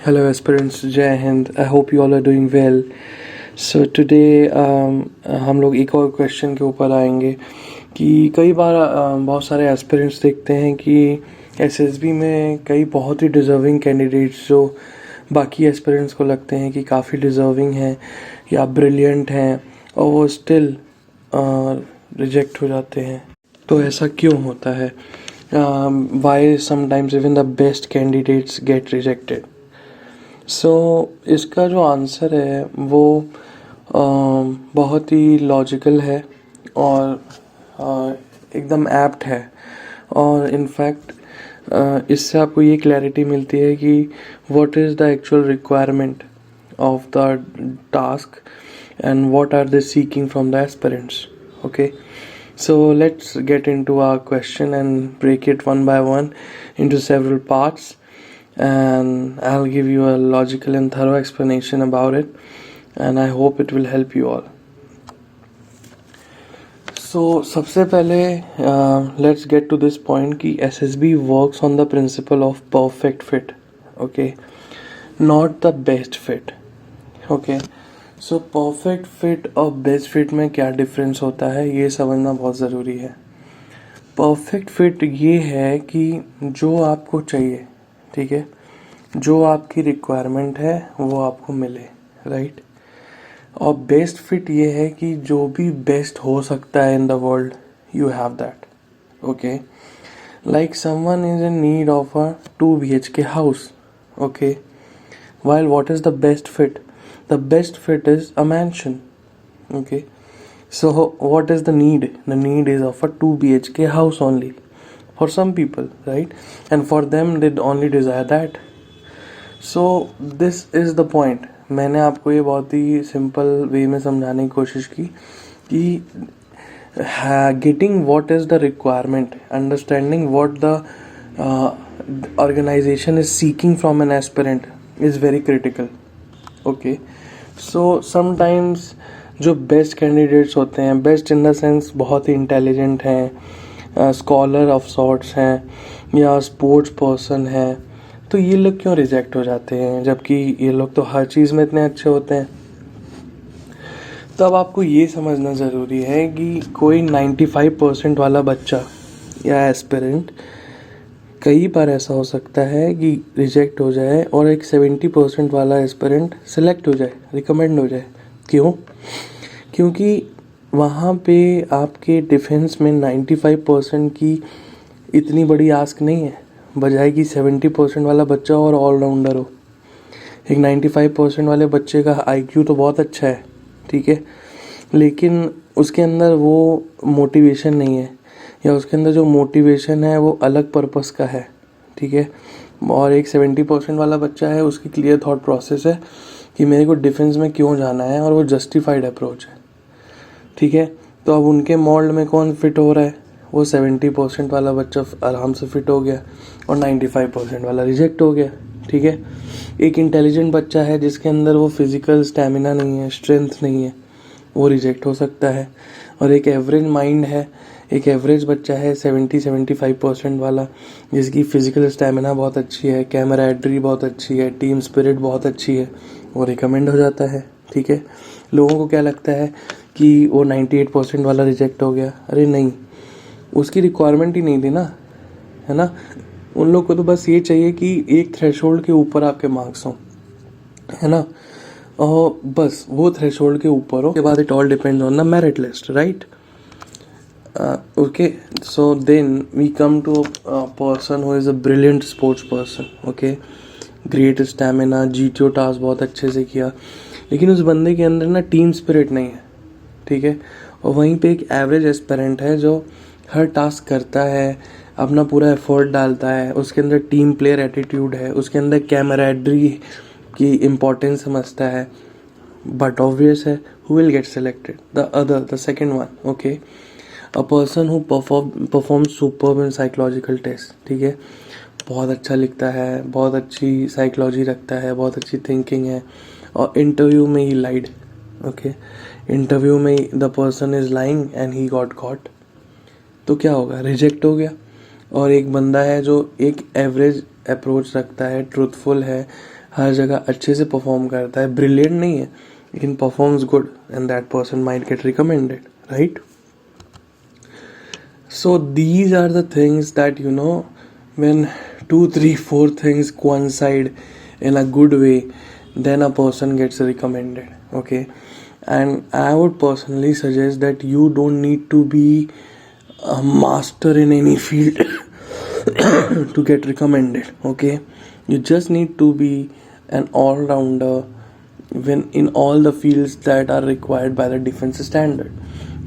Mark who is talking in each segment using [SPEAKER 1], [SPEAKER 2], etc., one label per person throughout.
[SPEAKER 1] Hello aspirants, Jai Hind. I hope you all are doing well. So today हम लोग एक और question के ऊपर आएंगे कि कई बार बहुत सारे एस्पिरेंट्स देखते हैं कि एसएसबी में कई बहुत ही डिज़र्विंग कैंडिडेट्स जो बाकी एस्पिरेंट्स को लगते हैं कि काफ़ी डिज़र्विंग हैं या ब्रिलियंट हैं और वो स्टिल रिजेक्ट हो जाते हैं। तो ऐसा क्यों होता है? Why sometimes even the best candidates get rejected? So इसका जो आंसर है वो बहुत ही लॉजिकल है और एकदम एप्ट है। और इनफैक्ट इससे आपको ये क्लैरिटी मिलती है कि what is the actual requirement of the task and what are they seeking from the aspirants. Okay, so let's get into our question and break it one by one into several parts, and I'll give you a logical and thorough explanation about it, and I hope it will help you all. So सबसे पहले let's get to this point कि SSB works on the principle of perfect fit, okay, not the best fit, okay. So perfect fit और best fit में क्या difference होता है ये समझना बहुत ज़रूरी है। परफेक्ट फिट ये है कि जो आपको चाहिए, ठीक है, जो आपकी रिक्वायरमेंट है वो आपको मिले, राइट। और बेस्ट फिट ये है कि जो भी बेस्ट हो सकता है in the world you have that, okay. Like someone is in need of a 2 BHK house, okay, while what is the best fit? The best fit is a mansion, okay. So what is the need? The need is of a 2 BHK house only for some people, right? And for them they only desire that. So this is the point. मैंने आपको ये बहुत ही simple way में समझाने की कोशिश की कि getting what is the requirement, understanding what the organization is seeking from an aspirant is very critical, okay. So sometimes जो बेस्ट कैंडिडेट्स होते हैं, बेस्ट इन द सेंस बहुत ही इंटेलिजेंट हैं, स्कॉलर ऑफ सॉर्ट्स हैं या स्पोर्ट्स पर्सन हैं, तो ये लोग क्यों रिजेक्ट हो जाते हैं जबकि ये लोग तो हर चीज़ में इतने अच्छे होते हैं? तब आपको ये समझना ज़रूरी है कि कोई 95% वाला बच्चा या एस्पिरेंट कई बार ऐसा हो सकता है कि रिजेक्ट हो जाए और एक 70% वाला एस्पिरेंट सेलेक्ट हो जाए, रिकमेंड हो जाए। क्यों? क्योंकि वहाँ पे आपके डिफेंस में 95% की इतनी बड़ी आस्क नहीं है, बजाय कि 70% वाला बच्चा और ऑलराउंडर हो। एक 95% वाले बच्चे का IQ तो बहुत अच्छा है, ठीक है, लेकिन उसके अंदर वो मोटिवेशन नहीं है, या उसके अंदर जो मोटिवेशन है वो अलग पर्पस का है, ठीक है। और एक 70% वाला बच्चा है, उसकी क्लियर थॉट प्रोसेस है कि मेरे को डिफेंस में क्यों जाना है और वो जस्टिफाइड अप्रोच है, ठीक है। तो अब उनके मोल्ड में कौन फिट हो रहा है? वो 70% वाला बच्चा आराम से फिट हो गया और 95% वाला रिजेक्ट हो गया, ठीक है। एक इंटेलिजेंट बच्चा है जिसके अंदर वो फिजिकल स्टेमिना नहीं है, स्ट्रेंथ नहीं है, वो रिजेक्ट हो सकता है। और एक एवरेज माइंड है, एक एवरेज बच्चा है 70-75% वाला जिसकी फ़िज़िकल स्टेमिना बहुत अच्छी है, कैमराडरी बहुत अच्छी है, टीम स्पिरिट बहुत अच्छी है, वो रिकमेंड हो जाता है, ठीक है। लोगों को क्या लगता है कि वो 98% वाला रिजेक्ट हो गया, अरे नहीं, उसकी रिक्वायरमेंट ही नहीं थी ना, है ना। उन लोग को तो बस ये चाहिए कि एक थ्रेशोल्ड के ऊपर आपके मार्क्स हों, है ना, और बस वो थ्रेशोल्ड के ऊपर हो, के बाद it all depends on the merit list, right. Okay, so then we come to a person who is a brilliant sports person, okay, great stamina, GTO task बहुत अच्छे से किया, लेकिन उस बंदे के अंदर ना टीम स्पिरिट नहीं है, ठीक है। और वहीं पे एक एवरेज एस्पिरेंट है जो हर टास्क करता है, अपना पूरा एफर्ट डालता है, उसके अंदर टीम प्लेयर एटीट्यूड है, उसके अंदर कैमराडरी की इम्पोर्टेंस समझता है, बट ऑब्वियस है who will get selected? The second one, okay, a person who performs superb in psychological test, ठीक है, बहुत अच्छा लिखता है, बहुत अच्छी साइकोलॉजी रखता है, बहुत अच्छी थिंकिंग है, और इंटरव्यू में ही लाइड, ओके, इंटरव्यू में the person is lying and he got caught, तो क्या होगा? रिजेक्ट हो गया। और एक बंदा है जो एक एवरेज अप्रोच रखता है, ट्रूथफुल है, हर जगह अच्छे से परफॉर्म करता है, ब्रिलियंट नहीं है लेकिन performs good, and that person might get recommended, right? So these are the things that, you know, when 2, 3, 4 things coincide in a good way, then a person gets recommended. Okay, and I would personally suggest that you don't need to be a master in any field to get recommended. Okay, you just need to be an all-rounder when in all the fields that are required by the defense standard.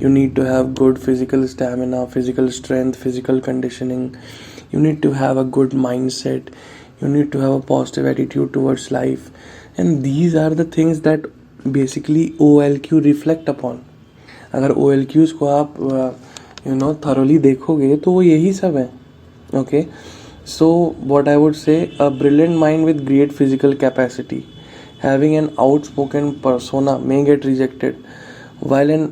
[SPEAKER 1] You need to have good physical stamina, physical strength, physical conditioning. You need to have a good mindset. You need to have a positive attitude towards life. And these are the things that basically OLQ reflect upon. अगर OLQs को आप thoroughly देखोगे तो वो यही सब है. Okay, so what I would say, a brilliant mind with great physical capacity, having an outspoken persona may get rejected, while an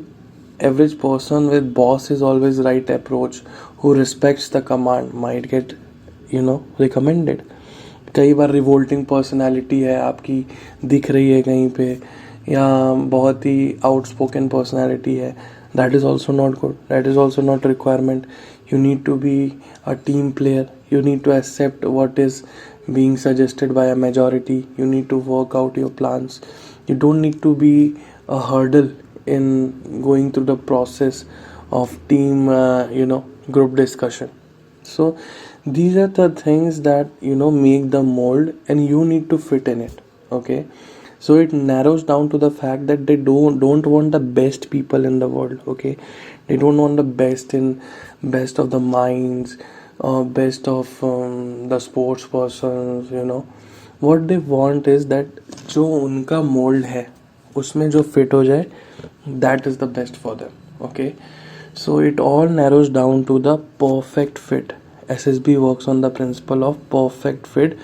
[SPEAKER 1] average person with boss is always right approach who respects the command might get recommended. कई बार revolting personality है आपकी, दिख रही है कहीं पे, या बहुत ही आउटस्पोकन पर्सनालिटी है, that is also not good, that is also not requirement. You need to be a team player. You need to accept what is being suggested by a majority. You need to work out your plans. You don't need to be a hurdle in going through the process of team group discussion. So these are the things that make the mold, and you need to fit in it. Okay, so it narrows down to the fact that they don't want the best people in the world. Okay, they don't want the best of the minds or best of the sports persons. What they want is that जो उनका mold है उसमें जो fit हो जाए, that is the best for them. Okay, so it all narrows down to the perfect fit. SSB works on the principle of perfect fit,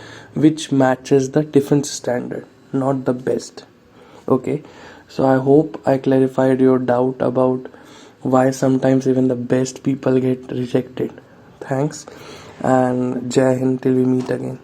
[SPEAKER 1] which matches the defense standard, not the best. Okay, so I hope I clarified your doubt about why sometimes even the best people get rejected. Thanks, and Jai Hind till we meet again.